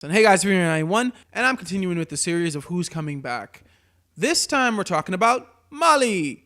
And hey guys, we're 91, and I'm continuing with the series of who's coming back. This time we're talking about Molly.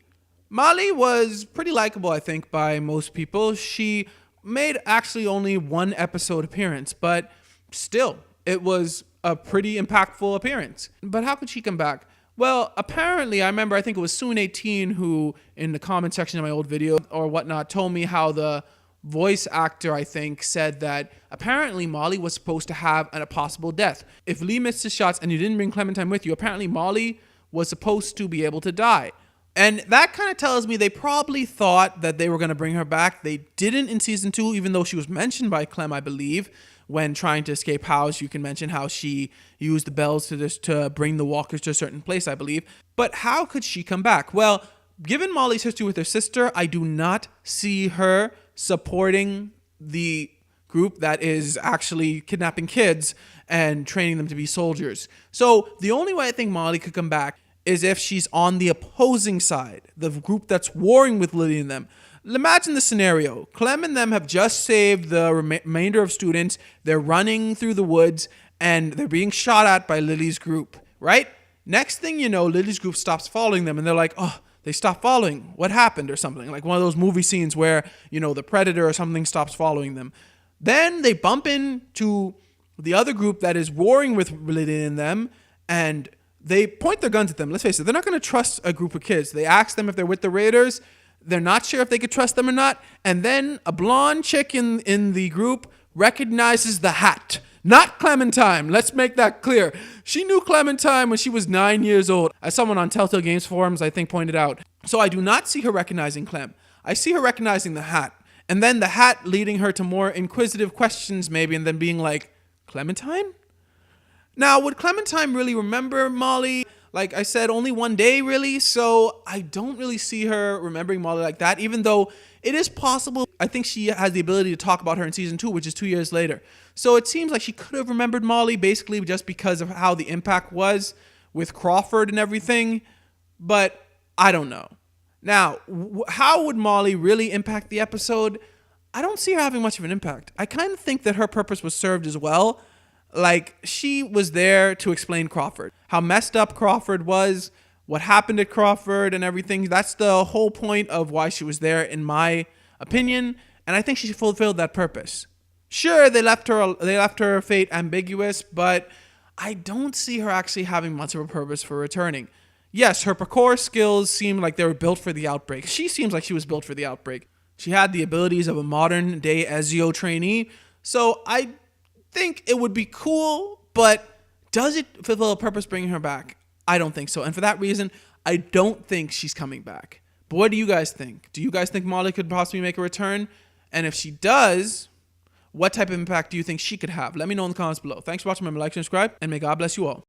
Molly was pretty likable, I think, by most people. She made actually only one episode appearance, but still, it was a pretty impactful appearance. But how could she come back? Well, apparently, I think it was Soon18 who, in the comment section of my old video or whatnot, told me how the voice actor, I think, said that apparently Molly was supposed to have a possible death. If Lee missed his shots and you didn't bring Clementine with you, apparently Molly was supposed to be able to die. And that kind of tells me they probably thought that they were going to bring her back. They didn't in season 2, even though she was mentioned by Clem, I believe, when trying to escape house. You can mention how she used the bells to bring the walkers to a certain place, I believe. But how could she come back? Well, given Molly's history with her sister, I do not see her supporting the group that is actually kidnapping kids and training them to be soldiers. So the only way I think Molly could come back is if she's on the opposing side, the group that's warring with Lily and them. Imagine the scenario. Clem and them have just saved the remainder of students. They're running through the woods and they're being shot at by Lily's group, right? Next thing you know, Lily's group stops following them and they're like, oh, they stopped following. What happened or something? Like one of those movie scenes where, the predator or something stops following them. Then they bump into the other group that is warring with Lily and them, and they point their guns at them. Let's face it, they're not going to trust a group of kids. They ask them if they're with the Raiders. They're not sure if they could trust them or not. And then a blonde chick in the group recognizes the hat. Not Clementine. Let's make that clear. She knew Clementine when she was 9 years old, as someone on Telltale Games forums, I think, pointed out. So I do not see her recognizing Clem. I see her recognizing the hat. And then the hat leading her to more inquisitive questions, maybe, and then being like, Clementine? Now, would Clementine really remember Molly? Like I said, only one day, really. So I don't really see her remembering Molly like that, even though it is possible. I think she has the ability to talk about her in season 2, which is 2 years later. So it seems like she could have remembered Molly basically just because of how the impact was with Crawford and everything. But I don't know. Now, how would Molly really impact the episode? I don't see her having much of an impact. I kind of think that her purpose was served as well. Like, she was there to explain Crawford, how messed up Crawford was, what happened to Crawford and everything. That's the whole point of why she was there, in my opinion. And I think she fulfilled that purpose. Sure, they left her fate ambiguous, but I don't see her actually having much of a purpose for returning. Yes, her parkour skills seem like they were built for the outbreak. She seems like she was built for the outbreak. She had the abilities of a modern day Ezio trainee. So I think it would be cool, but does it fulfill a purpose bringing her back? I don't think so. And for that reason, I don't think she's coming back. But what do you guys think? Do you guys think Molly could possibly make a return? And if she does, what type of impact do you think she could have? Let me know in the comments below. Thanks for watching. Remember, like and subscribe, and may God bless you all.